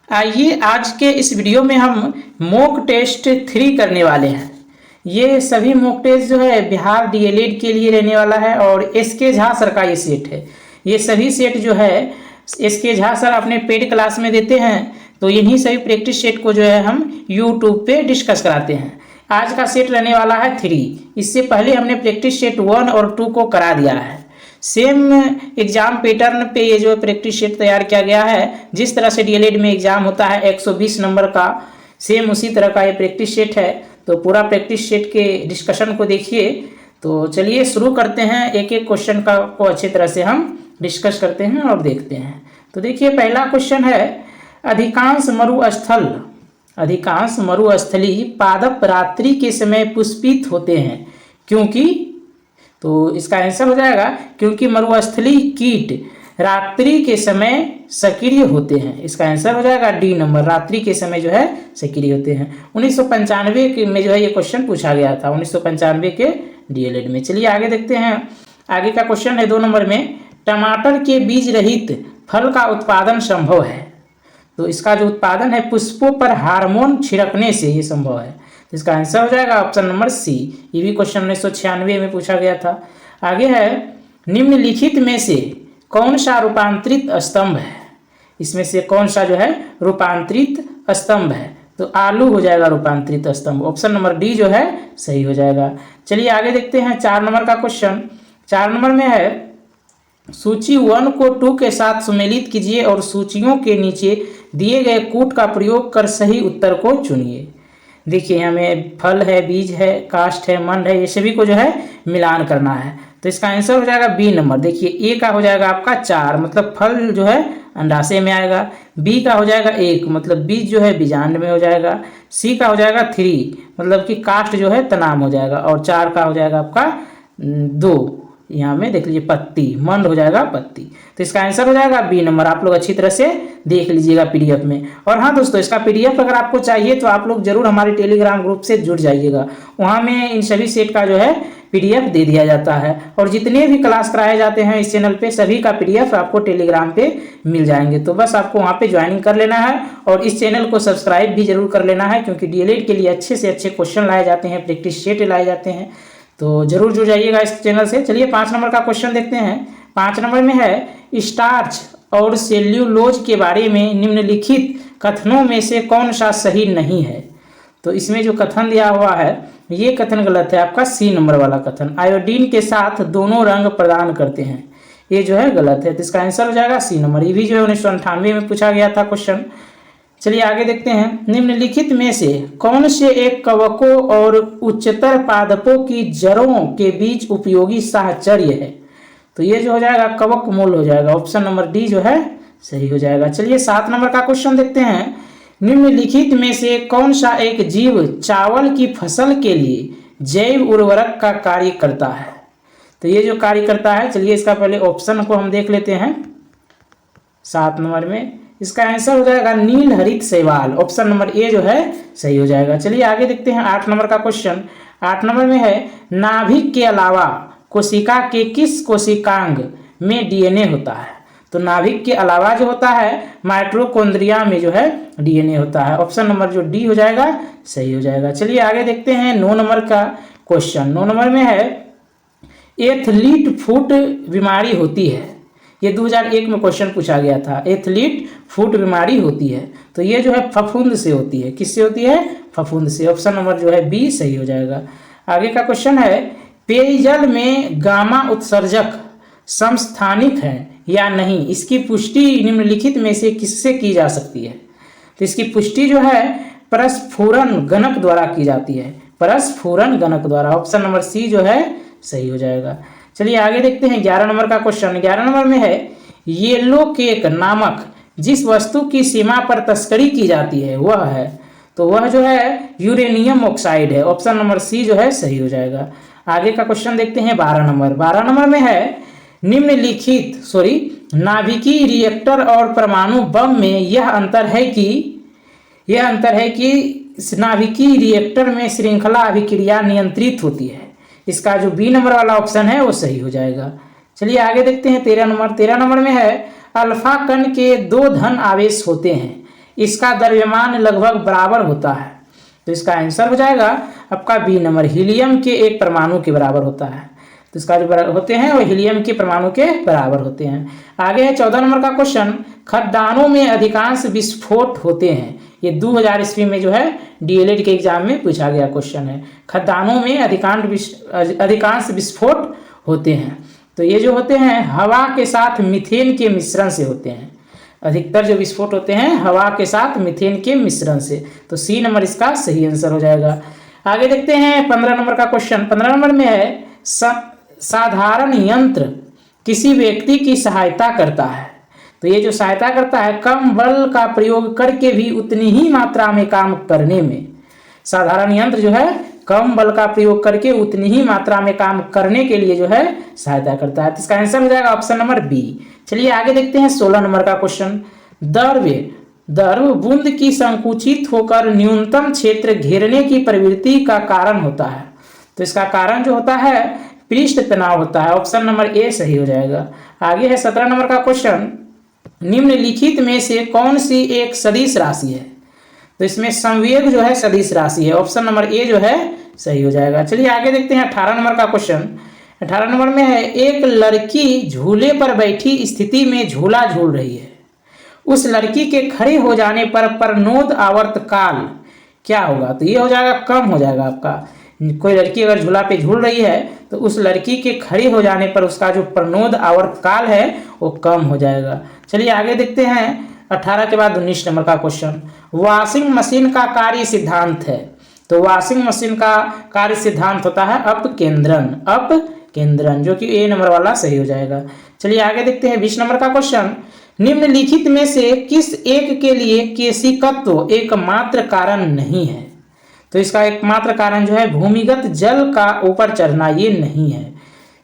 आइए आज के इस वीडियो में हम मॉक टेस्ट 3 करने वाले हैं। ये सभी मॉक टेस्ट जो है बिहार डीएलएड के लिए रहने वाला है और एसके झा सर का ये सेट है। ये सभी सेट जो है एसके झा सर अपने पेड क्लास में देते हैं, तो इन्हीं सभी प्रैक्टिस सेट को जो है हम यूट्यूब पे डिस्कस कराते हैं। आज का सेट रहने वाला है 3। इससे पहले हमने प्रैक्टिस सेट 1 और 2 को करा दिया है। सेम एग्जाम पैटर्न पे ये जो प्रैक्टिस सेट तैयार किया गया है। जिस तरह से डीएलएड में एग्जाम होता है 120 नंबर का, सेम उसी तरह का ये प्रैक्टिस सेट है। तो पूरा प्रैक्टिस सेट के डिस्कशन को देखिए। तो चलिए शुरू करते हैं, एक एक क्वेश्चन का को अच्छी तरह से हम डिस्कस करते हैं और देखते हैं। तो देखिए पहला क्वेश्चन है, अधिकांश मरुस्थली पादप रात्रि के समय पुष्पित होते हैं क्योंकि, तो इसका आंसर हो जाएगा क्योंकि मरुस्थली कीट रात्रि के समय सक्रिय होते हैं। इसका आंसर हो जाएगा डी नंबर, रात्रि के समय जो है सक्रिय होते हैं। 1995 में जो है ये क्वेश्चन पूछा गया था, 1995 के डीएलएड में। चलिए आगे देखते हैं। आगे का क्वेश्चन है 2 नंबर में, टमाटर के बीज रहित फल का उत्पादन संभव है। तो इसका जो उत्पादन है पुष्पों पर हार्मोन छिड़कने से ये संभव है। तो इसका आंसर हो जाएगा ऑप्शन नंबर सी। ये भी क्वेश्चन 1996 में पूछा गया था। आगे है, निम्नलिखित में से कौन सा रूपांतरित स्तंभ है। इसमें से कौन सा जो है रूपांतरित स्तंभ है। तो आलू हो जाएगा रूपांतरित स्तंभ, ऑप्शन नंबर डी जो है सही हो जाएगा। चलिए आगे देखते हैं 4 नंबर का क्वेश्चन। 4 नंबर में है, सूची 1 को 2 के साथ सुमेलित कीजिए और सूचियों के नीचे दिए गए कूट का प्रयोग कर सही उत्तर को चुनिए। देखिए हमें फल है, बीज है, काष्ठ है, मंड है, ये सभी को जो है मिलान करना है। तो इसका आंसर हो जाएगा बी नंबर। देखिए ए का हो जाएगा आपका 4, मतलब फल जो है अंडाशय में आएगा। बी का हो जाएगा 1, मतलब बीज जो है बीजांड में हो जाएगा। सी का हो जाएगा 3, मतलब कि काष्ठ जो है तनाम हो जाएगा। और 4 का हो जाएगा आपका 2, यहाँ में देख लीजिए पत्ती, मंड हो जाएगा पत्ती। तो इसका आंसर हो जाएगा बी नंबर। आप लोग अच्छी तरह से देख लीजिएगा पीडीएफ में। और हाँ दोस्तों, इसका पीडीएफ अगर आपको चाहिए तो आप लोग जरूर हमारे टेलीग्राम ग्रुप से जुड़ जाइएगा। वहाँ में इन सभी सेट का जो है पीडीएफ दे दिया जाता है और जितने भी क्लास कराए जाते हैं इस चैनल पे सभी का पीडीएफ आपको टेलीग्राम पे मिल जाएंगे। तो बस आपको वहाँ पे ज्वाइनिंग कर लेना है और इस चैनल को सब्सक्राइब भी जरूर कर लेना है, क्योंकि डीएलएड के लिए अच्छे से अच्छे क्वेश्चन लाए जाते हैं, प्रैक्टिस सेट लाए जाते हैं। तो जरूर जुड़ जाइएगा इस चैनल से। चलिए 5 नंबर का क्वेश्चन देखते हैं। 5 नंबर में है, स्टार्च और सेल्यूलोज के बारे में निम्नलिखित कथनों में से कौन सा सही नहीं है। तो इसमें जो कथन दिया हुआ है ये कथन गलत है, आपका सी नंबर वाला कथन। आयोडीन के साथ दोनों रंग प्रदान करते हैं, ये जो है गलत है। तो इसका आंसर हो जाएगा सी नंबर। ये भी जो है 1998 में पूछा गया था क्वेश्चन। चलिए आगे देखते हैं। निम्नलिखित में से कौन से एक कवकों और उच्चतर पादपों की जड़ों के बीच उपयोगी साहचर्य है। तो ये जो हो जाएगा कवक मूल हो जाएगा, ऑप्शन नंबर डी जो है सही हो जाएगा। चलिए 7 नंबर का क्वेश्चन देखते हैं। निम्नलिखित में से कौन सा एक जीव चावल की फसल के लिए जैव उर्वरक का कार्य करता है। तो ये जो कार्य करता है, चलिए इसका पहले ऑप्शन को हम देख लेते हैं। 7 नंबर में इसका आंसर हो जाएगा नील हरित शैवाल, ऑप्शन नंबर ए जो है सही हो जाएगा। चलिए आगे देखते हैं 8 नंबर का क्वेश्चन। 8 नंबर में है, नाभिक के अलावा कोशिका के किस कोशिकांग में डीएनए होता है। तो नाभिक के अलावा जो होता है माइटोकॉन्ड्रिया में जो है डीएनए होता है, ऑप्शन नंबर जो डी हो जाएगा सही हो जाएगा। चलिए आगे देखते हैं 9 नंबर का क्वेश्चन। 9 नंबर में है, एथलीट फुट बीमारी होती है। ये 2001 में क्वेश्चन पूछा गया था, एथलीट फुट बीमारी होती है। तो ये जो है फफूंद से होती है, किससे होती है, फफूंद से, ऑप्शन नंबर जो है बी सही हो जाएगा। आगे का क्वेश्चन है, पेयजल में गामा उत्सर्जक समस्थानिक है या नहीं, इसकी पुष्टि निम्नलिखित में से किससे की जा सकती है। तो इसकी पुष्टि जो है परस्फुरन गणक द्वारा की जाती है, परस्फुरन गणक द्वारा, ऑप्शन नंबर सी जो है सही हो जाएगा। चलिए आगे देखते हैं 11 नंबर का क्वेश्चन। 11 नंबर में है, येलो केक नामक जिस वस्तु की सीमा पर तस्करी की जाती है वह है। तो वह जो है यूरेनियम ऑक्साइड है, ऑप्शन नंबर सी जो है सही हो जाएगा। आगे का क्वेश्चन देखते हैं 12 नंबर। 12 नंबर में है, नाभिकीय रिएक्टर और परमाणु बम में यह अंतर है कि नाभिकीय रिएक्टर में श्रृंखला अभिक्रिया नियंत्रित होती है। इसका जो बी नंबर वाला ऑप्शन है वो सही हो जाएगा। चलिए आगे देखते हैं 13 नंबर। 13 नंबर में है, अल्फा कण के 2 धन आवेश होते हैं, इसका द्रव्यमान लगभग बराबर होता है। तो इसका आंसर हो जाएगा आपका बी नंबर, हीलियम के एक परमाणु के बराबर होता है। तो इसका जो होते हैं वो हीलियम के परमाणु के बराबर होते हैं। आगे है 14 नंबर का क्वेश्चन, खदानों में अधिकांश विस्फोट होते हैं। ये 2000 ईस्वी में जो है डीएलएड के एग्जाम में पूछा गया क्वेश्चन है। खदानों में अधिकांश विस्फोट होते हैं। तो ये जो होते हैं हवा के साथ मीथेन के मिश्रण से होते हैं। अधिकतर जो विस्फोट होते हैं हवा के साथ मीथेन के मिश्रण से। तो सी नंबर इसका सही आंसर हो जाएगा। आगे देखते हैं 15 नंबर का क्वेश्चन। 15 नंबर में है साधारण यंत्र किसी व्यक्ति की सहायता करता है। तो ये जो सहायता करता है कम बल का प्रयोग करके भी उतनी ही मात्रा में काम करने में। साधारण यंत्र जो है कम बल का प्रयोग करके उतनी ही मात्रा में काम करने के लिए जो है सहायता करता है। तो इसका आंसर हो जाएगा ऑप्शन नंबर बी। चलिए आगे देखते हैं 16 नंबर का क्वेश्चन। द्रव बूंद की संकुचित होकर न्यूनतम क्षेत्र घेरने की प्रवृत्ति का कारण होता है। तो इसका कारण जो होता है पृष्ठ तनाव होता है। ऑप्शन नंबर ए सही हो जाएगा। आगे है 17 नंबर का क्वेश्चन, निम्नलिखित में से कौन सी एक सदिश राशि है। तो इसमें संवेग जो है सदिश राशि है। ऑप्शन नंबर ए जो है सही हो जाएगा। चलिए आगे देखते हैं 18 नंबर का क्वेश्चन। 18 नंबर में है एक लड़की झूले पर बैठी स्थिति में झूला झूल रही है। उस लड़की के खड़े हो जाने पर प्रनोद आवर्त काल क्या होगा। तो ये हो जाएगा कम हो जाएगा आपका। कोई लड़की अगर झूला पे झूल रही है तो उस लड़की के खड़े हो जाने पर उसका जो प्रनोद आवर्त काल है वो कम हो जाएगा। चलिए आगे देखते हैं 18 के बाद 19 नंबर का क्वेश्चन, वॉशिंग मशीन का कार्य सिद्धांत है। तो वॉशिंग मशीन का कार्य सिद्धांत होता है अपकेंद्रन, जो कि ए नंबर वाला सही हो जाएगा। चलिए आगे देखते हैं 20 नंबर का क्वेश्चन, निम्नलिखित में से किस एक के लिए केशिकत्व एकमात्र कारण नहीं है। तो इसका एकमात्र कारण जो है भूमिगत जल का ऊपर चढ़ना, ये नहीं है।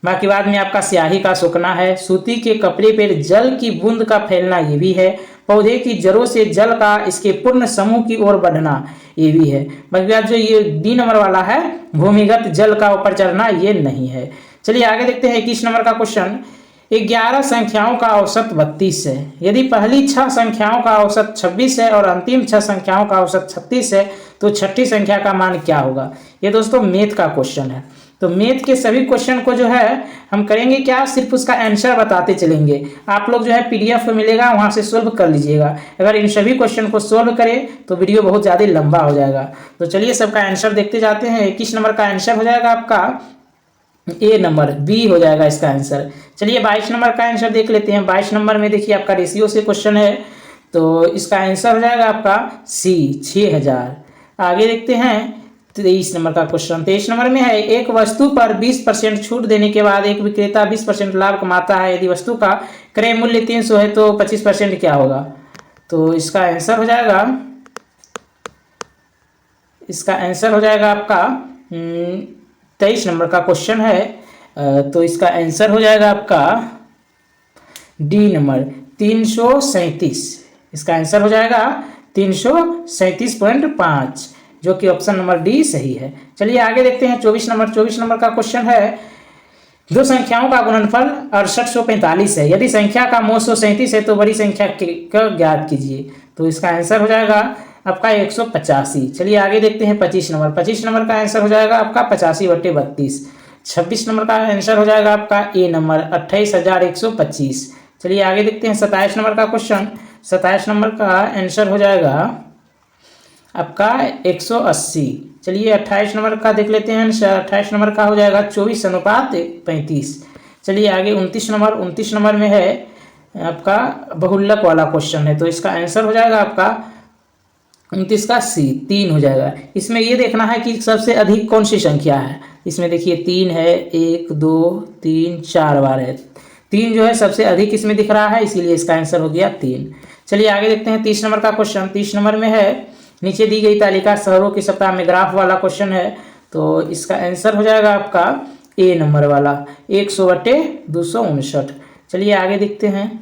बाकी बाद में आपका स्याही का सूखना है, सूती के कपड़े पर जल की बूंद का फैलना ये भी है, पौधे की जड़ों से जल का इसके पूर्ण समूह की ओर बढ़ना ये भी है। बाकी बाद जो ये डी नंबर वाला है भूमिगत जल का ऊपर चढ़ना ये नहीं है। चलिए आगे देखते हैं 21 नंबर का क्वेश्चन, 11 संख्याओं का औसत 32 है। यदि पहली 6 संख्याओं का औसत 26 है और अंतिम 6 संख्याओं का औसत 36 है तो छठी संख्या का मान क्या होगा। ये दोस्तों मैथ का क्वेश्चन है। तो मैथ के सभी क्वेश्चन को जो है हम करेंगे क्या, सिर्फ उसका आंसर बताते चलेंगे। आप लोग जो है पीडीएफ मिलेगा वहां से सोल्व कर लीजिएगा। अगर इन सभी क्वेश्चन को सोल्व करें तो वीडियो बहुत ज़्यादा लंबा हो जाएगा। तो चलिए सबका आंसर देखते जाते हैं। 21 नंबर का आंसर हो जाएगा आपका ए नंबर, बी हो जाएगा इसका आंसर। चलिए 22 नंबर का आंसर देख लेते हैं। 22 नंबर में देखिए आपका रेशियो से क्वेश्चन है, तो इसका आंसर हो जाएगा आपका सी 6000। आगे देखते हैं 23 नंबर का क्वेश्चन। 23 नंबर में है एक वस्तु पर 20% छूट देने के बाद एक विक्रेता 20% लाभ कमाता है। यदि वस्तु का क्रय मूल्य 300 है तो 25% क्या होगा। तो इसका आंसर हो जाएगा आपका 23 नंबर का क्वेश्चन है। तो इसका आंसर हो जाएगा आपका डी नंबर 337। इसका आंसर हो जाएगा 337.5, जो कि ऑप्शन नंबर डी सही है। चलिए आगे देखते हैं 24 नंबर का क्वेश्चन है, दो संख्याओं का गुणनफल 6845 है। यदि संख्या का मोल 137 है तो बड़ी संख्या का ज्ञात कीजिए। तो इसका आंसर हो जाएगा आपका 185। चलिए आगे देखते हैं 25 नंबर का आंसर हो जाएगा आपका 85/32। 26 नंबर का आंसर हो जाएगा आपका ए नंबर 28125। चलिए आगे देखते हैं 27 नंबर का क्वेश्चन। 27 नंबर का आंसर हो जाएगा आपका 180। चलिए 28 नंबर का देख लेते हैं। 28 नंबर का हो जाएगा 24:35। चलिए आगे 29 नंबर में है आपका बहुलक वाला क्वेश्चन है। तो इसका आंसर हो जाएगा आपका 29 का सी 3 हो जाएगा। इसमें ये देखना है कि सबसे अधिक कौन सी संख्या है। इसमें देखिए 3 है, 1 2 3 4 बार है। 3 जो है सबसे अधिक इसमें दिख रहा है, इसीलिए इसका आंसर हो गया 3। चलिए आगे देखते हैं 30 नंबर का क्वेश्चन। 30 नंबर में है नीचे दी गई तालिका शहरों के सप्ताह में ग्राफ वाला क्वेश्चन है। तो इसका आंसर हो जाएगा आपका ए नंबर वाला 100/259। चलिए आगे देखते हैं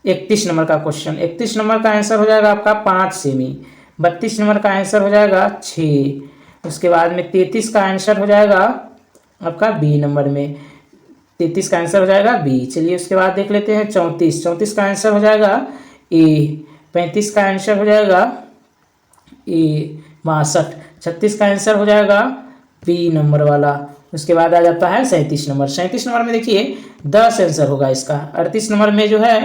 31 नंबर का क्वेश्चन। 31 नंबर का आंसर हो जाएगा आपका 5 सेमी। 32 नंबर का आंसर हो जाएगा 6। उसके बाद में 33 का आंसर हो जाएगा आपका बी नंबर में, 33 का आंसर हो जाएगा बी। चलिए उसके बाद देख लेते हैं 34 का आंसर हो जाएगा ए। 35 का आंसर हो जाएगा ए 62। 36 का आंसर हो जाएगा बी नंबर वाला। उसके बाद आ जाता है 37 नंबर। 37 नंबर में देखिए 10 आंसर होगा इसका। 38 नंबर में जो है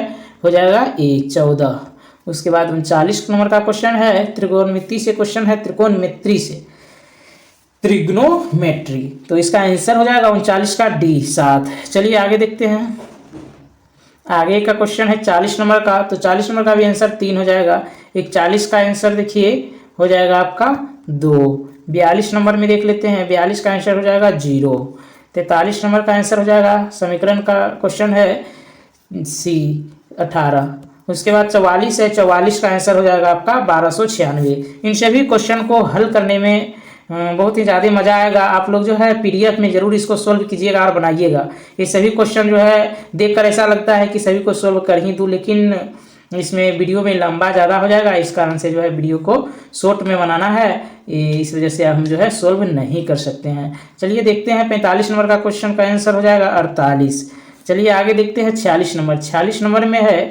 हो जाएगा ए 14। उसके बाद 39 नंबर का क्वेश्चन है त्रिकोणमिति से, क्वेश्चन है त्रिकोणमिति से, त्रिग्नोमेट्री। तो इसका आंसर हो जाएगा 39 का डी 7। चलिए आगे देखते हैं। आगे का क्वेश्चन है 40 नंबर का। तो 40 नंबर का भी आंसर 3 हो जाएगा। 41 का आंसर देखिए हो जाएगा आपका 2। 42 नंबर में देख लेते हैं। 42 का आंसर हो जाएगा 0। 43 नंबर का आंसर हो जाएगा, समीकरण का क्वेश्चन है सी 18। उसके बाद 44 है। 44 का आंसर हो जाएगा आपका 1296। इन सभी क्वेश्चन को हल करने में बहुत ही ज़्यादा मज़ा आएगा। आप लोग जो है पीडीएफ में ज़रूर इसको सोल्व कीजिएगा और बनाइएगा। ये सभी क्वेश्चन जो है देखकर ऐसा लगता है कि सभी को सोल्व कर ही दूँ, लेकिन इसमें वीडियो में लंबा ज़्यादा हो जाएगा। इस कारण से जो है वीडियो को शॉर्ट में बनाना है, इस वजह से हम जो है सोल्व नहीं कर सकते हैं। चलिए देखते हैं 45 नंबर का क्वेश्चन का आंसर हो जाएगा 48। चलिए आगे देखते हैं 46 नंबर। 46 नंबर में है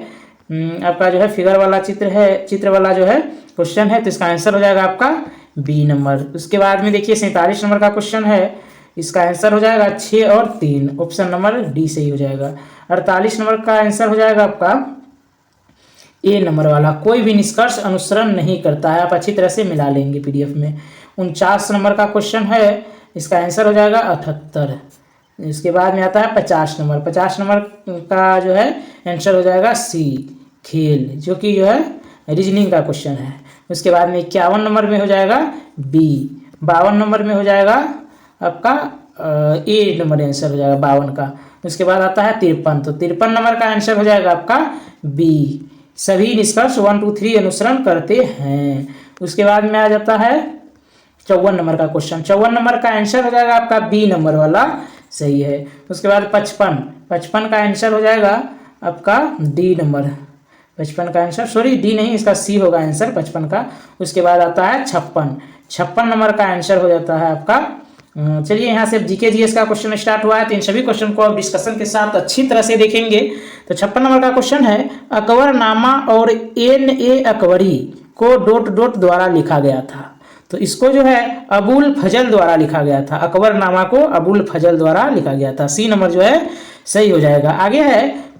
आपका जो है फिगर वाला चित्र है, चित्र वाला जो है क्वेश्चन है, तो इसका आंसर हो जाएगा आपका बी नंबर। उसके बाद में देखिए 47 नंबर का क्वेश्चन है, इसका आंसर हो जाएगा 6 और 3, ऑप्शन नंबर डी सही हो जाएगा। 48 नंबर का आंसर हो जाएगा आपका ए नंबर वाला, कोई भी निष्कर्ष अनुसरण नहीं करता है। आप अच्छी तरह से मिला लेंगे पीडीएफ में। 49 नंबर का क्वेश्चन है, इसका आंसर हो जाएगा 78। इसके बाद में आता है 50 नंबर। 50 नंबर का जो है आंसर हो जाएगा सी खेल, जो कि जो है रीजनिंग का क्वेश्चन है। उसके बाद में 51 नंबर में हो जाएगा बी। 52 नंबर में हो जाएगा आपका ए नंबर आंसर हो जाएगा 52 का। उसके बाद आता है 53, तो 53 नंबर का आंसर हो जाएगा आपका बी। सभी निष्कर्ष 1 2 3 अनुसरण करते हैं। उसके बाद में आ जाता है 54 नंबर का क्वेश्चन। 54 नंबर का आंसर हो जाएगा आपका बी नंबर वाला सही है। उसके बाद 55 का आंसर हो जाएगा आपका डी नंबर। 55 का आंसर, सॉरी डी नहीं, इसका सी होगा आंसर 55 का। उसके बाद आता है 56 नंबर का आंसर हो जाता है आपका। चलिए यहाँ से जीके जीएस का क्वेश्चन स्टार्ट हुआ है, तो इन सभी क्वेश्चन को आप डिस्कशन के साथ अच्छी तरह से देखेंगे। तो 56 नंबर का क्वेश्चन है, अकबरनामा और N Akbari co dot dot द्वारा लिखा गया था। तो इसको जो है अबुल फजल द्वारा लिखा गया था। अकबरनामा को अबुल फजल द्वारा लिखा गया था। सी नंबर जो है सही हो जाएगा। आगे है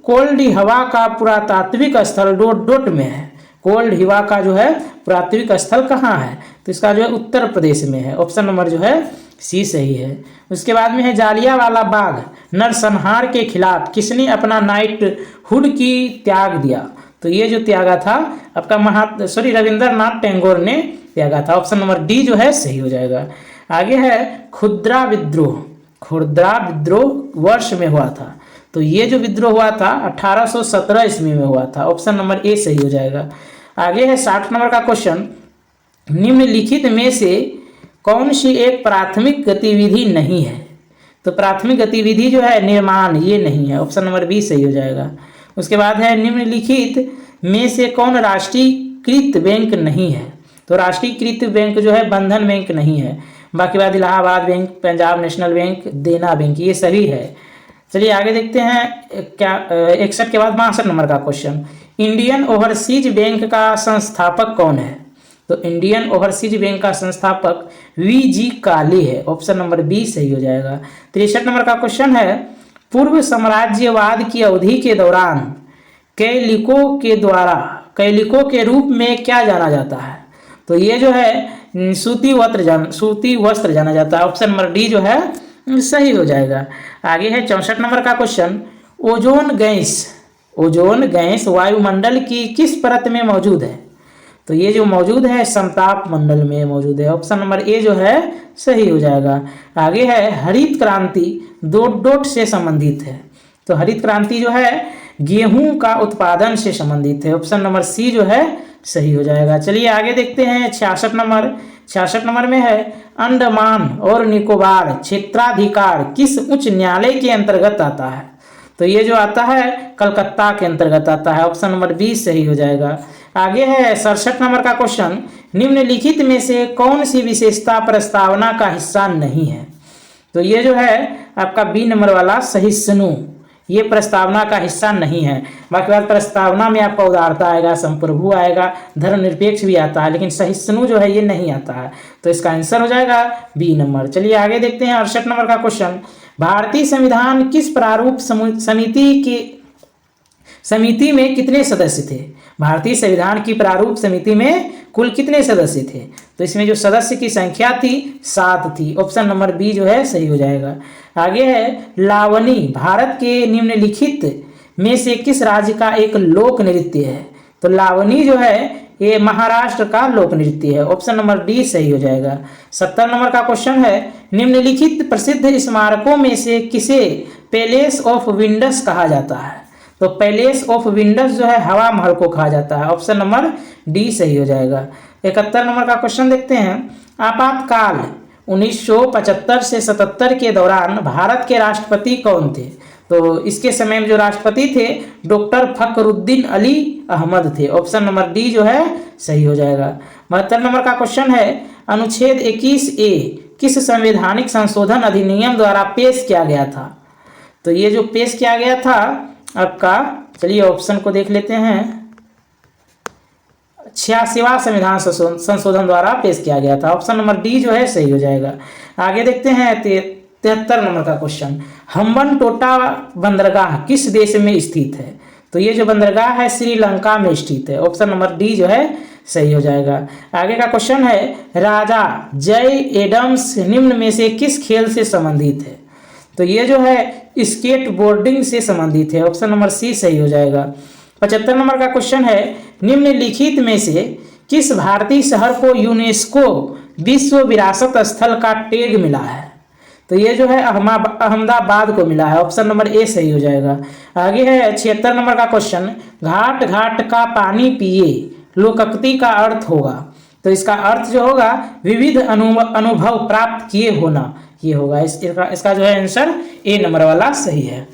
कोल्ड हवा का पुरातात्विक स्थल डॉट डॉट में है। कोल्ड हवा का जो है पुरातात्विक स्थल कहाँ है? तो इसका जो है उत्तर प्रदेश में है। ऑप्शन नंबर जो है सी सही है। उसके बाद में है जालियांवाला बाग नरसंहार के खिलाफ किसने अपना नाइट हुड की त्याग दिया? तो ये जो त्यागा था आपका रविंद्रनाथ टैगोर ने त्यागा था। ऑप्शन नंबर डी जो है सही हो जाएगा। आगे है खुर्दा विद्रोह। खुर्दा विद्रोह वर्ष में हुआ था। तो ये जो विद्रोह हुआ था 1817 ईस्वी में हुआ था। ऑप्शन नंबर ए सही हो जाएगा। आगे है 60 नंबर का क्वेश्चन, निम्नलिखित में से कौन सी एक प्राथमिक गतिविधि नहीं है? तो प्राथमिक गतिविधि जो है निर्माण, ये नहीं है। ऑप्शन नंबर बी सही हो जाएगा। उसके बाद है निम्नलिखित में से कौन राष्ट्रीयकृत बैंक नहीं है? तो राष्ट्रीयकृत बैंक जो है बंधन बैंक नहीं है। बाकी बात Allahabad bank, Punjab national bank, देना बैंक, ये सभी है। चलिए आगे देखते हैं क्या 61 के बाद 62 नंबर का क्वेश्चन, इंडियन ओवरसीज बैंक का संस्थापक कौन है? तो इंडियन ओवरसीज बैंक का संस्थापक वी.जी. काले है। ऑप्शन नंबर बी सही हो जाएगा। 63 नंबर का क्वेश्चन है, पूर्व साम्राज्यवाद की अवधि के दौरान कैलिको के रूप में क्या जाना जाता है? तो ये जो है सूती वस्त्र जाना जाता है। ऑप्शन नंबर डी जो है सही हो जाएगा। आगे है 64 नंबर का क्वेश्चन, ओजोन गैस वायुमंडल की किस परत में मौजूद है? तो ये जो मौजूद है समताप मंडल में मौजूद है। ऑप्शन नंबर ए जो है सही हो जाएगा। आगे है हरित क्रांति डॉट डॉट से संबंधित है। तो हरित क्रांति जो है गेहूं का उत्पादन से संबंधित है। ऑप्शन नंबर सी जो है सही हो जाएगा। चलिए आगे देखते हैं 66 नंबर। 66 नंबर में है, अंडमान और निकोबार क्षेत्राधिकार किस उच्च न्यायालय के अंतर्गत आता है? तो ये जो आता है कलकत्ता के अंतर्गत आता है। ऑप्शन नंबर बी सही हो जाएगा। आगे है 67 नंबर का क्वेश्चन, निम्नलिखित में से कौन सी विशेषता प्रस्तावना का हिस्सा नहीं है? तो ये जो है आपका बी नंबर वाला सहिष्णु, ये प्रस्तावना का हिस्सा नहीं है। बाकी बात प्रस्तावना में आपका उदारता आएगा, संप्रभु आएगा, धर्मनिरपेक्ष भी आता है, लेकिन सहिष्णु जो है ये नहीं आता है। तो इसका आंसर हो जाएगा बी नंबर। चलिए आगे देखते हैं 68 नंबर का क्वेश्चन। भारतीय संविधान किस प्रारूप समिति में कितने सदस्य थे? भारतीय संविधान की प्रारूप समिति में कुल कितने सदस्य थे? तो इसमें जो सदस्य की संख्या थी 7 थी। ऑप्शन नंबर बी जो है सही हो जाएगा। आगे है लावनी भारत के निम्नलिखित में से किस राज्य का एक लोक नृत्य है? तो लावनी जो है ये महाराष्ट्र का लोक नृत्य है। ऑप्शन नंबर डी सही हो जाएगा। 70 नंबर का क्वेश्चन है निम्नलिखित प्रसिद्ध स्मारकों में से किसे पैलेस ऑफ विंडस कहा जाता है? तो पैलेस ऑफ विंडस जो है हवा महल को कहा जाता है। ऑप्शन नंबर डी सही हो जाएगा। 71 नंबर का क्वेश्चन देखते हैं। आपातकाल 1975 से 77 के दौरान भारत के राष्ट्रपति कौन थे? तो इसके समय में जो राष्ट्रपति थे डॉक्टर फखरुद्दीन अली अहमद थे। ऑप्शन नंबर डी जो है सही हो जाएगा। 72 नंबर का क्वेश्चन है अनुच्छेद 21A किस संवैधानिक संशोधन अधिनियम द्वारा पेश किया गया था? तो ये जो पेश किया गया था आपका, चलिए ऑप्शन को देख लेते हैं, 86वां संविधान संशोधन द्वारा पेश किया गया था। ऑप्शन नंबर डी जो है सही हो जाएगा। आगे देखते हैं 73 नंबर का क्वेश्चन। हम्बनटोटा बंदरगाह किस देश में स्थित है? तो ये जो बंदरगाह है श्रीलंका में स्थित है। ऑप्शन नंबर डी जो है सही हो जाएगा। आगे का क्वेश्चन है राजा जय एडम्स निम्न में से किस खेल से संबंधित है? तो ये जो है स्केट बोर्डिंग से संबंधित है। ऑप्शन नंबर सी सही हो जाएगा। 75 नंबर का क्वेश्चन है निम्नलिखित में से किस भारतीय शहर को यूनेस्को विश्व विरासत स्थल का टैग मिला है? तो ये जो है अहमदाबाद को मिला है। ऑप्शन नंबर ए सही हो जाएगा। आगे है 76 नंबर का क्वेश्चन घाट घाट का पानी पिए लोकोक्ति का अर्थ होगा। तो इसका अर्थ जो होगा विविध अनुभव प्राप्त किए होना, ये होगा। इसका जो है आंसर ए नंबर वाला सही है।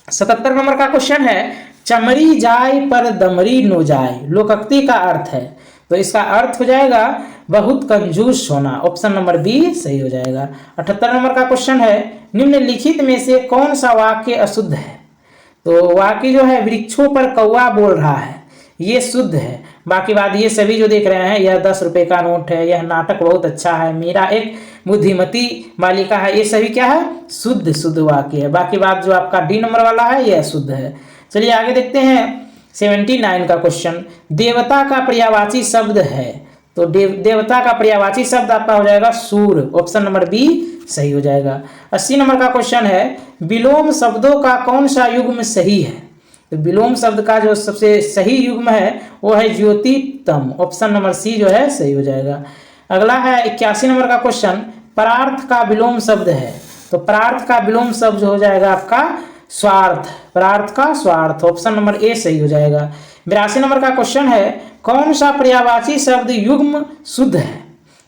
77 नंबर का क्वेश्चन है चमरी जाय पर दमरी नो जाय लोकोक्ति का अर्थ है। तो इसका अर्थ हो जाएगा बहुत कंजूस होना। ऑप्शन नंबर बी सही हो जाएगा। 78 नंबर का क्वेश्चन है निम्नलिखित में से कौन सा वाक्य अशुद्ध है? तो वाक्य जो है वृक्षों पर कौवा बोल रहा है ये शुद्ध है। बाकी बात ये सभी जो देख रहे हैं यह 10 रुपए का नोट है, यह नाटक बहुत अच्छा है, मेरा एक बुद्धिमती बालिका है, ये सभी क्या है शुद्ध वाक्य है। बाकी बात जो आपका डी नंबर वाला है यह शुद्ध है। चलिए आगे देखते हैं 79 का क्वेश्चन। देवता का पर्यायवाची शब्द है। तो देवता का पर्यायवाची शब्द आपका हो जाएगा सूर। ऑप्शन नंबर बी सही हो जाएगा। 80 नंबर का क्वेश्चन है विलोम शब्दों का कौन सा युग्म सही है? तो विलोम शब्द का जो सबसे सही युग्म है वो है ज्योतितम। ऑप्शन नंबर सी जो है सही हो जाएगा। अगला है 81 नंबर का क्वेश्चन परार्थ का विलोम शब्द है। तो परार्थ का विलोम शब्द हो जाएगा आपका स्वार्थ। परार्थ का स्वार्थ। ऑप्शन नंबर ए सही हो जाएगा। 82 नंबर का क्वेश्चन है कौन सा पर्यायवाची शब्द युग्म शुद्ध है?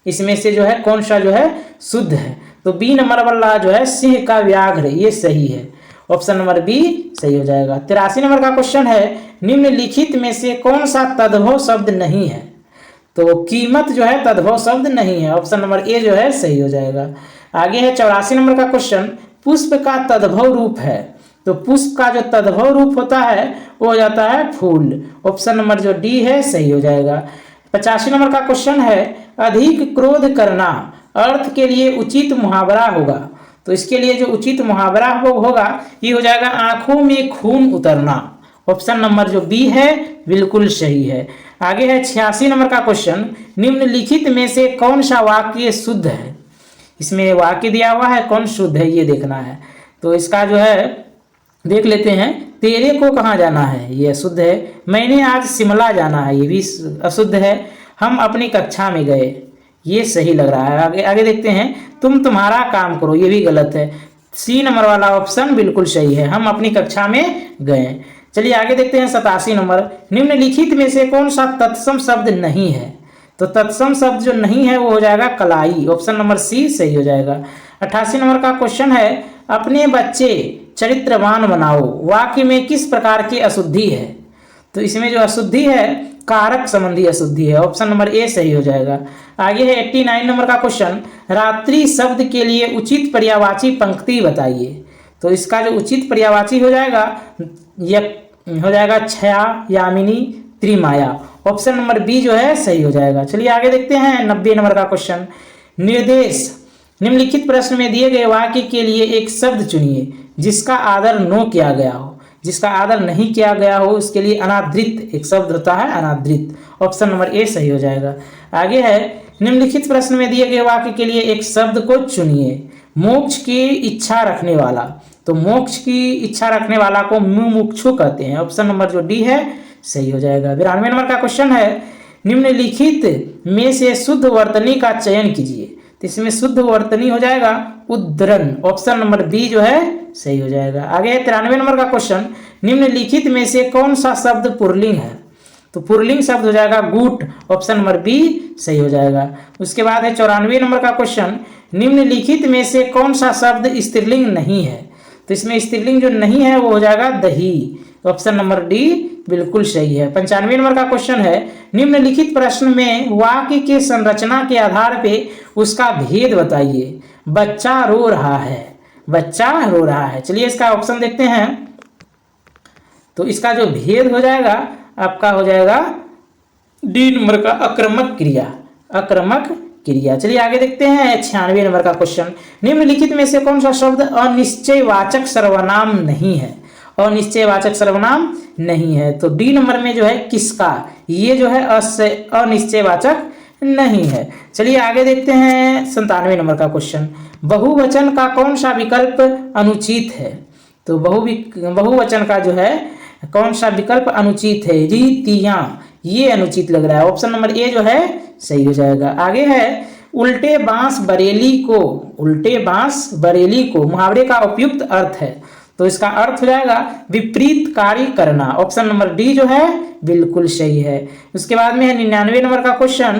इसमें से जो है कौन सा जो है शुद्ध है? तो बी नंबर वाला जो है सिंह का व्याघ्र ये सही है। ऑप्शन नंबर बी सही हो जाएगा। 83 नंबर का क्वेश्चन है निम्नलिखित में से कौन सा तद्भव शब्द नहीं है? तो कीमत जो है तद्भव शब्द नहीं है। ऑप्शन नंबर ए जो है सही हो जाएगा। आगे है 84 नंबर का क्वेश्चन पुष्प का तद्भव रूप है। तो पुष्प का जो तद्भव रूप होता है वो हो जाता है फूल। ऑप्शन नंबर जो डी है सही हो जाएगा। 85 नंबर का क्वेश्चन है अधिक क्रोध करना अर्थ के लिए उचित मुहावरा होगा। तो इसके लिए जो उचित मुहावरा होगा ये हो जाएगा आंखों में खून उतरना। ऑप्शन नंबर जो बी है बिल्कुल सही है। आगे है 86 नंबर का क्वेश्चन निम्नलिखित में से कौन सा वाक्य शुद्ध है? इसमें वाक्य दिया हुआ है कौन शुद्ध है ये देखना है। तो इसका जो है देख लेते हैं तेरे को कहाँ जाना है ये अशुद्ध है। मैंने आज शिमला जाना है ये भी अशुद्ध है। हम अपनी कक्षा में गए ये सही लग रहा है। आगे देखते हैं तुम तुम्हारा काम करो ये भी गलत है। सी नंबर वाला ऑप्शन बिल्कुल सही है हम अपनी कक्षा में गए। चलिए आगे देखते हैं 87 नंबर निम्नलिखित में से कौन सा तत्सम शब्द नहीं है? तो तत्सम शब्द जो नहीं है वो हो जाएगा कलाई। ऑप्शन नंबर सी सही हो जाएगा। 88 नंबर का क्वेश्चन है अपने बच्चे चरित्रवान बनाओ वाक्य में किस प्रकार की अशुद्धि है? तो इसमें जो अशुद्धि है कारक संबंधी अशुद्धि है। ऑप्शन नंबर ए सही हो जाएगा। आगे है 89 नंबर का क्वेश्चन रात्रि शब्द के लिए उचित पर्यायवाची पंक्ति बताइए। तो इसका जो उचित पर्यायवाची हो जाएगा यह हो जाएगा छया, यामिनी, त्रिमाया। ऑप्शन नंबर बी जो है सही हो जाएगा। चलिए आगे देखते हैं 90 नंबर का क्वेश्चन। निर्देश, निम्नलिखित प्रश्न में दिए गए वाक्य के लिए एक शब्द चुनिए जिसका आदर नो किया गया हो। जिसका आदर नहीं किया गया हो उसके लिए अनादृत एक शब्द होता है, अनादृत। ऑप्शन नंबर ए सही हो जाएगा। आगे है, निम्नलिखित प्रश्न में दिए गए वाक्य के लिए एक शब्द को चुनिए। मोक्ष की इच्छा रखने वाला, तो मोक्ष की इच्छा रखने वाला को मुमुक्षु कहते हैं। ऑप्शन नंबर जो डी है सही हो जाएगा। 92 नंबर का क्वेश्चन है, निम्नलिखित में से शुद्ध वर्तनी का चयन कीजिए। तो इसमें शुद्ध वर्तनी हो जाएगा उद्धरण। ऑप्शन नंबर बी जो है सही हो जाएगा। आगे है 93 नंबर का क्वेश्चन, निम्नलिखित में से कौन सा शब्द पुल्लिंग है। तो पुल्लिंग शब्द हो जाएगा गुट। ऑप्शन नंबर बी सही हो जाएगा। उसके बाद है 94 नंबर का क्वेश्चन, निम्नलिखित में से कौन सा शब्द स्त्रीलिंग नहीं है। तो इसमें स्त्रीलिंग जो नहीं है वो हो जाएगा दही। ऑप्शन नंबर डी बिल्कुल सही है। 95 नंबर का क्वेश्चन है, निम्नलिखित प्रश्न में वाक्य के संरचना के आधार पे उसका भेद बताइए। बच्चा रो रहा है, बच्चा रो रहा है। चलिए इसका ऑप्शन देखते हैं। तो इसका जो भेद हो जाएगा आपका हो जाएगा डी नंबर का आक्रामक क्रिया, आक्रामक क्रिया। चलिए आगे देखते हैं 96 नंबर का क्वेश्चन, निम्नलिखित में से कौन सा शब्द अनिश्चयवाचक सर्वनाम नहीं है। अनिश्चयवाचक सर्वनाम नहीं है। तो डी नंबर में जो है किसका, ये जो है अनिश्चयवाचक नहीं है। चलिए आगे देखते हैं 97 नंबर का क्वेश्चन, बहुवचन का कौन सा विकल्प अनुचित है। तो बहुवचन का जो है कौन सा विकल्प अनुचित है। रीतियां, ये अनुचित लग रहा है। ऑप्शन नंबर ए जो है सही हो जाएगा। आगे है, उल्टे बांस बरेली को, उल्टे बांस बरेली को मुहावरे का उपयुक्त अर्थ है। तो इसका अर्थ हो जाएगा विपरीत कार्य करना। ऑप्शन नंबर डी जो है बिल्कुल सही है। उसके बाद में है 99 नंबर का क्वेश्चन,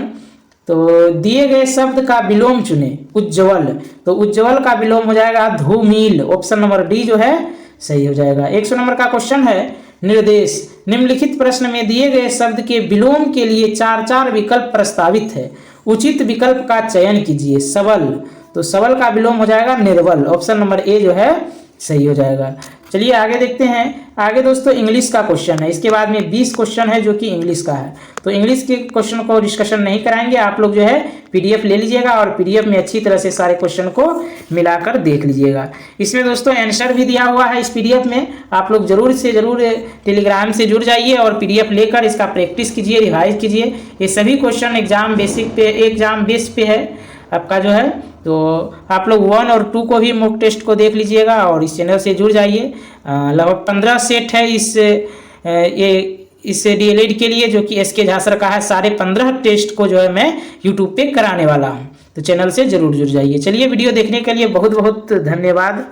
तो दिए गए शब्द का विलोम चुने। उज्ज्वल, तो उज्ज्वल का विलोम हो जाएगा धूमिल। ऑप्शन नंबर डी जो है सही हो जाएगा। 100 नंबर का क्वेश्चन है, निर्देश, निम्नलिखित प्रश्न में दिए गए शब्द के विलोम के लिए 4 विकल्प प्रस्तावित है। उचित विकल्प का चयन कीजिए। सबल, तो सबल का विलोम हो जाएगा निर्बल। ऑप्शन नंबर ए जो है सही हो जाएगा। चलिए आगे देखते हैं। आगे दोस्तों इंग्लिश का क्वेश्चन है, इसके बाद में 20 क्वेश्चन है जो कि इंग्लिश का है। तो इंग्लिश के क्वेश्चन को डिस्कशन नहीं कराएंगे, आप लोग जो है पीडीएफ ले लीजिएगा और पीडीएफ में अच्छी तरह से सारे क्वेश्चन को मिलाकर देख लीजिएगा। इसमें दोस्तों आंसर भी दिया हुआ है इस पीडीएफ में, आप लोग जरूर से जरूर टेलीग्राम से जुड़ जाइए और पीडीएफ लेकर इसका प्रैक्टिस कीजिए, रिवाइज कीजिए। ये सभी क्वेश्चन एग्जाम बेस पे है आपका जो है। तो आप लोग 1 और 2 को भी मॉक टेस्ट को देख लीजिएगा और इस चैनल से जुड़ जाइए। लगभग 15 सेट है इस डीएलएड के लिए, जो कि एसके झासर का है। सारे 15 टेस्ट को जो है मैं यूट्यूब पे कराने वाला हूँ, तो चैनल से जरूर जुड़ जाइए। चलिए वीडियो देखने के लिए बहुत बहुत धन्यवाद।